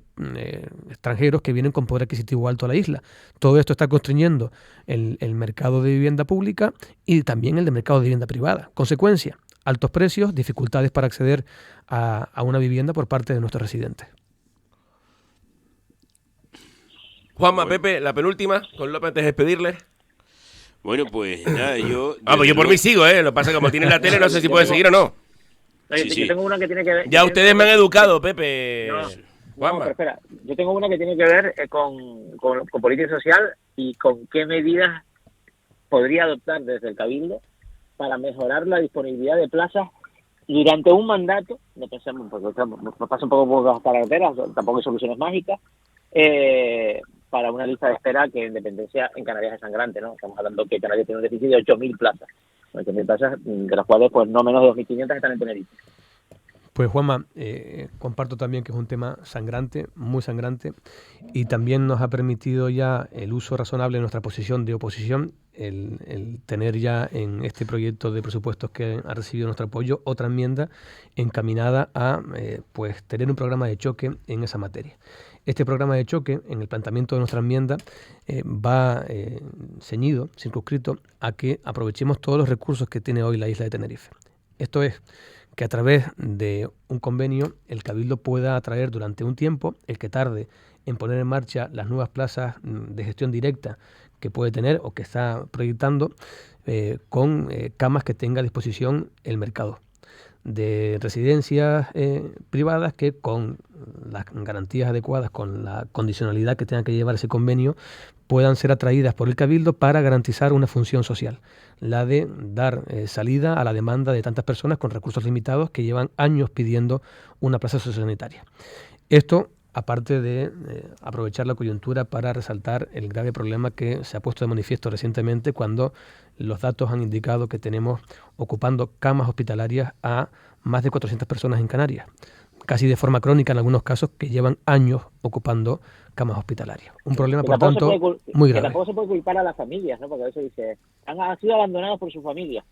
extranjeros que vienen con poder adquisitivo alto a la isla. Todo esto está constriñendo el mercado de vivienda pública y también el de mercado de vivienda privada. Consecuencia, altos precios, dificultades para acceder a una vivienda por parte de nuestros residentes. Juanma, Pepe, la penúltima, con López antes de despedirle. Bueno, pues nada, yo... Pues yo por mí sigo, Lo que pasa es que como tiene la tele, no sé si puede seguir o no. Sí, yo tengo una que tiene que ver... Ya ustedes me han educado, Pepe. No, Juanma. pero espera, yo tengo una que tiene que ver con política social y con qué medidas podría adoptar desde el Cabildo para mejorar la disponibilidad de plazas durante un mandato. No pensemos, porque nos pasa un poco por las carreteras, tampoco hay soluciones mágicas, para una lista de espera que en dependencia en Canarias es sangrante, ¿no? Estamos hablando que Canarias tiene un déficit de 8.000 plazas, 8.000 plazas, de las cuales pues no menos de 2.500 están en Tenerife. Pues Juanma, comparto también que es un tema sangrante, muy sangrante, y también nos ha permitido ya el uso razonable de nuestra posición de oposición, el tener ya en este proyecto de presupuestos que ha recibido nuestro apoyo otra enmienda encaminada a pues tener un programa de choque en esa materia. Este programa de choque, en el planteamiento de nuestra enmienda, va ceñido, circunscrito, a que aprovechemos todos los recursos que tiene hoy la isla de Tenerife. Esto es, que a través de un convenio el Cabildo pueda atraer durante un tiempo, el que tarde en poner en marcha las nuevas plazas de gestión directa que puede tener o que está proyectando, con camas que tenga a disposición el mercado, de residencias privadas que con las garantías adecuadas, con la condicionalidad que tenga que llevar ese convenio, puedan ser atraídas por el Cabildo para garantizar una función social, la de dar salida a la demanda de tantas personas con recursos limitados que llevan años pidiendo una plaza sociosanitaria. Esto, aparte de aprovechar la coyuntura para resaltar el grave problema que se ha puesto de manifiesto recientemente cuando los datos han indicado que tenemos ocupando camas hospitalarias a más de 400 personas en Canarias, casi de forma crónica en algunos casos, que llevan años ocupando camas hospitalarias. Un problema, por tanto, muy grave. Que tampoco se puede culpar a las familias, ¿no? Porque a veces dice, han sido abandonados por sus familias.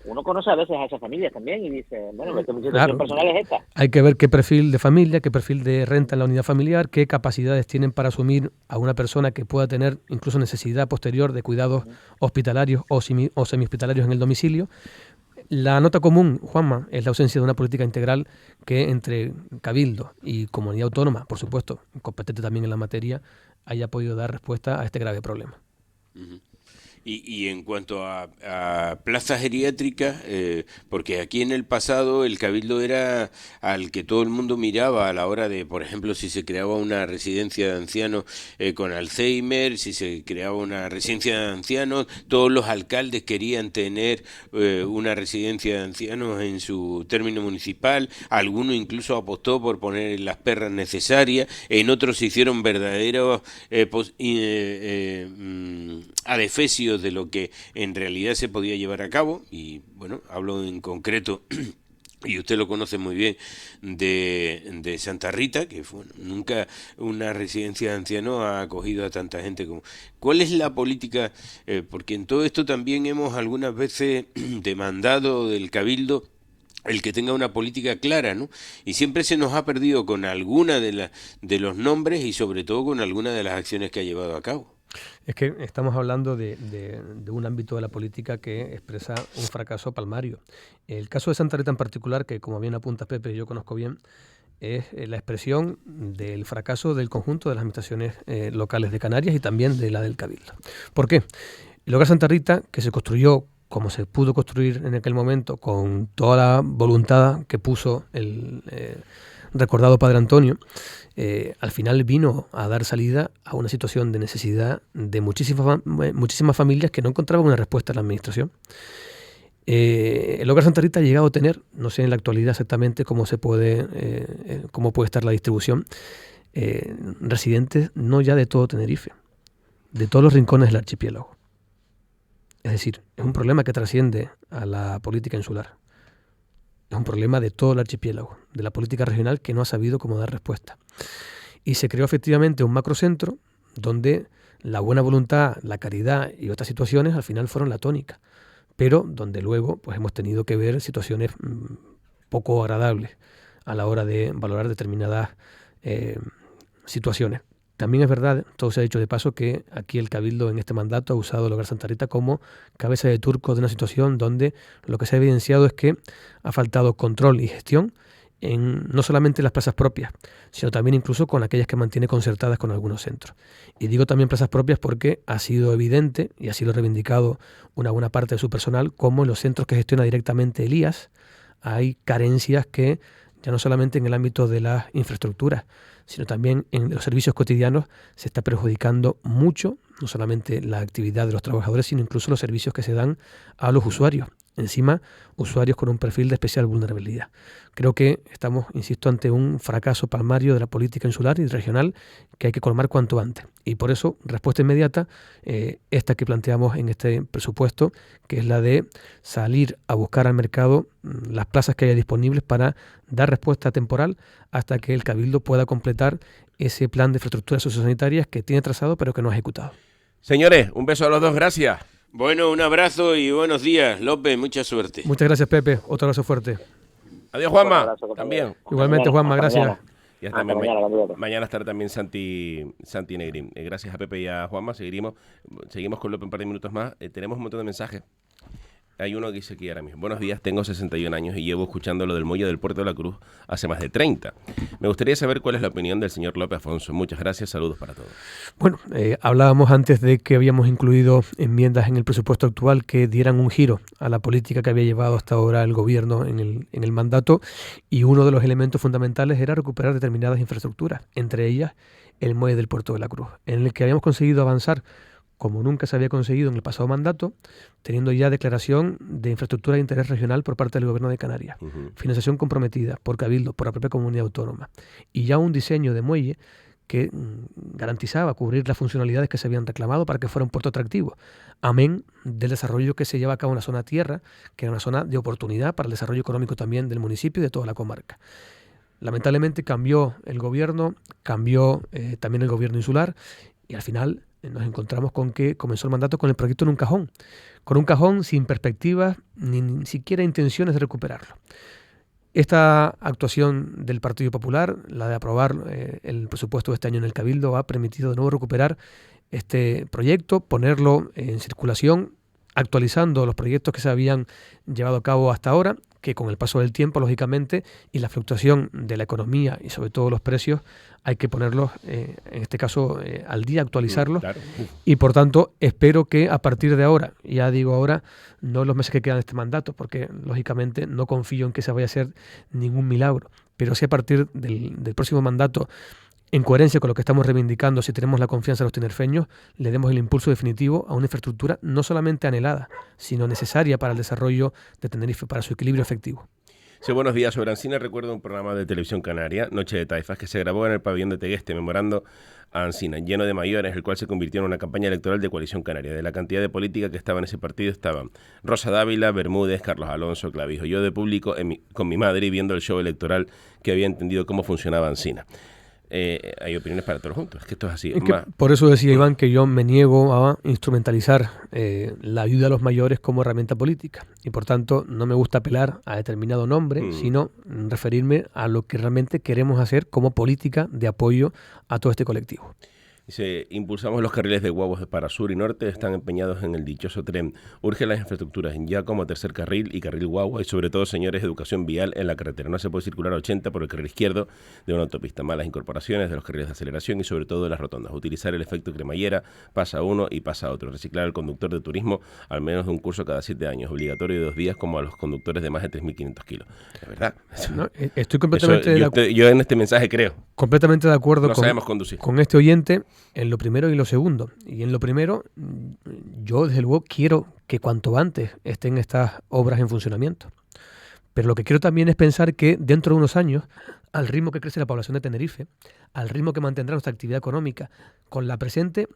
Uno conoce a veces a esas familias también y dice, bueno, mi situación personal es esta. Hay que ver qué perfil de familia, qué perfil de renta en la unidad familiar, qué capacidades tienen para asumir a una persona que pueda tener incluso necesidad posterior de cuidados hospitalarios o semi-hospitalarios en el domicilio. La nota común, Juanma, es la ausencia de una política integral que entre Cabildo y Comunidad Autónoma, por supuesto, competente también en la materia, haya podido dar respuesta a este grave problema. Uh-huh. Y en cuanto a plazas geriátricas, porque aquí en el pasado el Cabildo era al que todo el mundo miraba a la hora de, por ejemplo, si se creaba una residencia de ancianos con Alzheimer, si se creaba una residencia de ancianos, todos los alcaldes querían tener una residencia de ancianos en su término municipal, alguno incluso apostó por poner las perras necesarias, en otros se hicieron verdaderos adefesios de lo que en realidad se podía llevar a cabo, y bueno, hablo en concreto, y usted lo conoce muy bien, de Santa Rita, que fue, nunca una residencia de ancianos ha acogido a tanta gente como... ¿Cuál es la política? Porque en todo esto también hemos algunas veces demandado del Cabildo el que tenga una política clara, ¿no? Y siempre se nos ha perdido con alguna de los nombres y sobre todo con alguna de las acciones que ha llevado a cabo. Es que estamos hablando de un ámbito de la política que expresa un fracaso palmario. El caso de Santa Rita en particular, que como bien apunta Pepe, yo conozco bien, es la expresión del fracaso del conjunto de las administraciones locales de Canarias y también de la del Cabildo. ¿Por qué? El Hogar Santa Rita, que se construyó como se pudo construir en aquel momento, con toda la voluntad que puso el recordado Padre Antonio, al final vino a dar salida a una situación de necesidad de muchísimas familias que no encontraban una respuesta en la administración. El Hogar Santa Rita ha llegado a tener, no sé en la actualidad exactamente cómo puede estar la distribución, residentes no ya de todo Tenerife, de todos los rincones del archipiélago. Es decir, es un problema que trasciende a la política insular. Es un problema de todo el archipiélago, de la política regional que no ha sabido cómo dar respuesta. Y se creó efectivamente un macrocentro donde la buena voluntad, la caridad y otras situaciones al final fueron la tónica, pero donde luego pues hemos tenido que ver situaciones poco agradables a la hora de valorar determinadas situaciones. También es verdad, todo se ha dicho de paso, que aquí el Cabildo en este mandato ha usado el Hogar Santa Rita como cabeza de turco de una situación donde lo que se ha evidenciado es que ha faltado control y gestión no solamente las plazas propias, sino también incluso con aquellas que mantiene concertadas con algunos centros. Y digo también plazas propias porque ha sido evidente y ha sido reivindicado una buena parte de su personal, como en los centros que gestiona directamente el IAS hay carencias que ya no solamente en el ámbito de las infraestructuras, sino también en los servicios cotidianos se está perjudicando mucho, no solamente la actividad de los trabajadores, sino incluso los servicios que se dan a los usuarios. Encima, usuarios con un perfil de especial vulnerabilidad. Creo que estamos, insisto, ante un fracaso palmario de la política insular y regional que hay que colmar cuanto antes. Y por eso, respuesta inmediata, esta que planteamos en este presupuesto, que es la de salir a buscar al mercado las plazas que haya disponibles para dar respuesta temporal hasta que el Cabildo pueda completar ese plan de infraestructuras sociosanitarias que tiene trazado pero que no ha ejecutado. Señores, un beso a los dos, gracias. Bueno, un abrazo y buenos días, López, mucha suerte. Muchas gracias, Pepe. Otro abrazo fuerte. Adiós, Juanma. abrazo, También. Igualmente, Juanma, gracias. Y Hasta hasta mañana, mañana estará también Santi Negrín. Gracias a Pepe y a Juanma. Seguimos con López un par de minutos más. Tenemos un montón de mensajes. Hay uno que dice aquí ahora mismo: buenos días, tengo 61 años y llevo escuchando lo del muelle del Puerto de la Cruz hace más de 30. Me gustaría saber cuál es la opinión del señor López Afonso. Muchas gracias, saludos para todos. Bueno, hablábamos antes de que habíamos incluido enmiendas en el presupuesto actual que dieran un giro a la política que había llevado hasta ahora el gobierno en el mandato, y uno de los elementos fundamentales era recuperar determinadas infraestructuras, entre ellas el muelle del Puerto de la Cruz, en el que habíamos conseguido avanzar como nunca se había conseguido en el pasado mandato, teniendo ya declaración de infraestructura de interés regional por parte del Gobierno de Canarias, financiación comprometida por Cabildo, por la propia comunidad autónoma, y ya un diseño de muelle que garantizaba cubrir las funcionalidades que se habían reclamado para que fuera un puerto atractivo, amén del desarrollo que se lleva a cabo en la zona tierra, que era una zona de oportunidad para el desarrollo económico también del municipio y de toda la comarca. Lamentablemente cambió el gobierno, cambió también el gobierno insular, y al final nos encontramos con que comenzó el mandato con el proyecto en un cajón sin perspectivas ni siquiera intenciones de recuperarlo. Esta actuación del Partido Popular, la de aprobar el presupuesto de este año en el Cabildo, ha permitido de nuevo recuperar este proyecto, ponerlo en circulación, actualizando los proyectos que se habían llevado a cabo hasta ahora, que con el paso del tiempo, lógicamente, y la fluctuación de la economía y sobre todo los precios, hay que ponerlos, en este caso, al día, actualizarlos. Claro. Y por tanto, espero que a partir de ahora, ya digo ahora, no los meses que quedan de este mandato, porque lógicamente no confío en que se vaya a hacer ningún milagro, pero si a partir del próximo mandato, en coherencia con lo que estamos reivindicando, si tenemos la confianza de los tinerfeños, le demos el impulso definitivo a una infraestructura no solamente anhelada, sino necesaria para el desarrollo de Tenerife, para su equilibrio efectivo. Sí, buenos días. Sobre Ancina recuerdo un programa de televisión canaria, Noche de Taifas, que se grabó en el pabellón de Tegueste, memorando a Ancina, lleno de mayores, el cual se convirtió en una campaña electoral de Coalición Canaria. De la cantidad de política que estaba en ese partido estaban Rosa Dávila, Bermúdez, Carlos Alonso, Clavijo. Yo de público con mi madre viendo el show electoral que había entendido cómo funcionaba Ancina. Hay opiniones para todos juntos, es que esto es así. Por eso decía Iván que yo me niego a instrumentalizar la ayuda a los mayores como herramienta política, y por tanto no me gusta apelar a determinado nombre, sino referirme a lo que realmente queremos hacer como política de apoyo a todo este colectivo. Dice, impulsamos los carriles de guaguas para sur y norte, están empeñados en el dichoso tren. Urge las infraestructuras ya como tercer carril y carril guagua, y sobre todo, señores, educación vial en la carretera. No se puede circular a 80 por el carril izquierdo de una autopista. Malas incorporaciones de los carriles de aceleración y sobre todo de las rotondas. Utilizar el efecto cremallera, pasa uno y pasa otro. Reciclar al conductor de turismo al menos de un curso cada 7 años. Obligatorio de 2 días como a los conductores de más de 3.500 kilos. Es verdad. No, estoy completamente yo en este mensaje creo. Completamente de acuerdo con este oyente en lo primero y lo segundo. Y en lo primero, yo desde luego quiero que cuanto antes estén estas obras en funcionamiento. Pero lo que quiero también es pensar que dentro de unos años, al ritmo que crece la población de Tenerife, al ritmo que mantendrá nuestra actividad económica, con la presente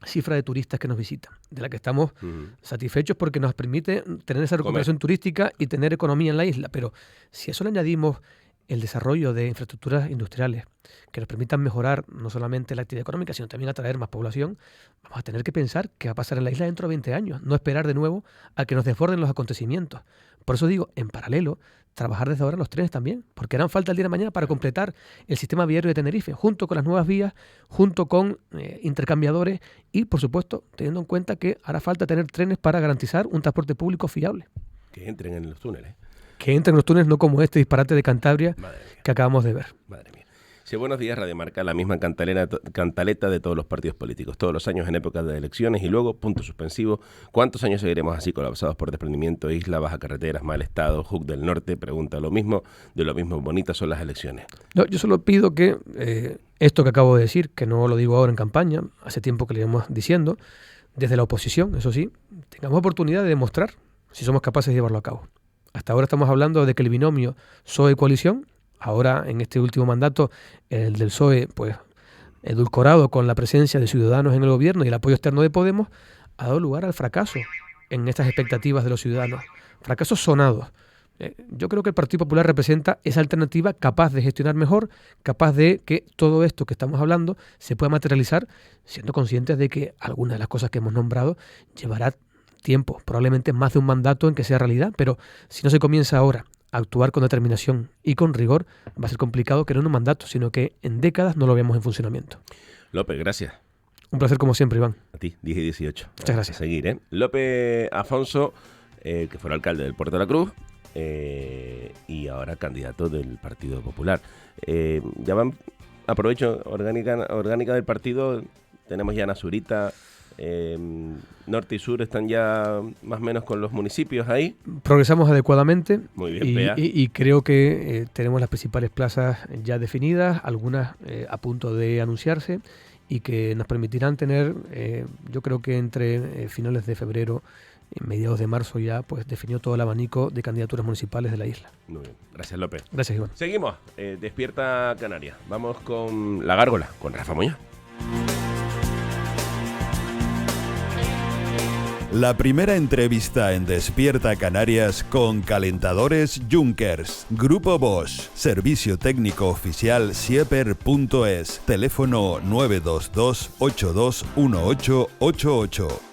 cifra de turistas que nos visitan, de la que estamos satisfechos porque nos permite tener esa recuperación turística y tener economía en la isla. Pero si a eso le añadimos el desarrollo de infraestructuras industriales que nos permitan mejorar no solamente la actividad económica, sino también atraer más población, vamos a tener que pensar qué va a pasar en la isla dentro de 20 años, no esperar de nuevo a que nos desborden los acontecimientos. Por eso digo, en paralelo, trabajar desde ahora en los trenes también, porque harán falta el día de mañana para completar el sistema viario de Tenerife, junto con las nuevas vías, junto con intercambiadores y, por supuesto, teniendo en cuenta que hará falta tener trenes para garantizar un transporte público fiable. Que entren en los túneles. que entren los túneles, no como este disparate de Cantabria Madre mía. que acabamos de ver. Madre mía. Sí, buenos días, Radio Marca, la misma cantaleta de todos los partidos políticos, todos los años en época de elecciones y luego, punto suspensivo, ¿cuántos años seguiremos así colapsados por desprendimiento, isla, baja carreteras, mal estado, Hook del Norte? Pregunta lo mismo, de lo mismo bonitas son las elecciones. No, yo solo pido que esto que acabo de decir, que no lo digo ahora en campaña, hace tiempo que lo íbamos diciendo, desde la oposición, eso sí, tengamos oportunidad de demostrar si somos capaces de llevarlo a cabo. Hasta ahora estamos hablando de que el binomio PSOE-coalición, ahora en este último mandato, el del PSOE, pues edulcorado con la presencia de Ciudadanos en el gobierno y el apoyo externo de Podemos, ha dado lugar al fracaso en estas expectativas de los ciudadanos. Fracasos sonados. Yo creo que el Partido Popular representa esa alternativa capaz de gestionar mejor, capaz de que todo esto que estamos hablando se pueda materializar, siendo conscientes de que algunas de las cosas que hemos nombrado llevará tiempo, probablemente más de un mandato en que sea realidad, pero si no se comienza ahora a actuar con determinación y con rigor, va a ser complicado que no en un mandato, sino que en décadas no lo veamos en funcionamiento. López, gracias. Un placer como siempre, Iván. A ti, 10 y 18. Muchas gracias. A seguir, ¿eh? López Afonso, que fue alcalde del Puerto de la Cruz, y ahora candidato del Partido Popular. Ya van, aprovecho, orgánica del partido, tenemos ya Nasurita, norte y sur están ya más o menos con los municipios ahí. Progresamos adecuadamente. Muy bien, Pea. y creo que tenemos las principales plazas ya definidas, algunas a punto de anunciarse y que nos permitirán tener, yo creo que entre finales de febrero y mediados de marzo ya pues definió todo el abanico de candidaturas municipales de la isla. Muy bien, gracias López. Gracias, Iván. Seguimos, Despierta Canarias. Vamos con La Gárgola, con Rafa Muñoz. La primera entrevista en Despierta Canarias con Calentadores Junkers, Grupo Bosch, Servicio Técnico Oficial Sieper.es, teléfono 922 821888.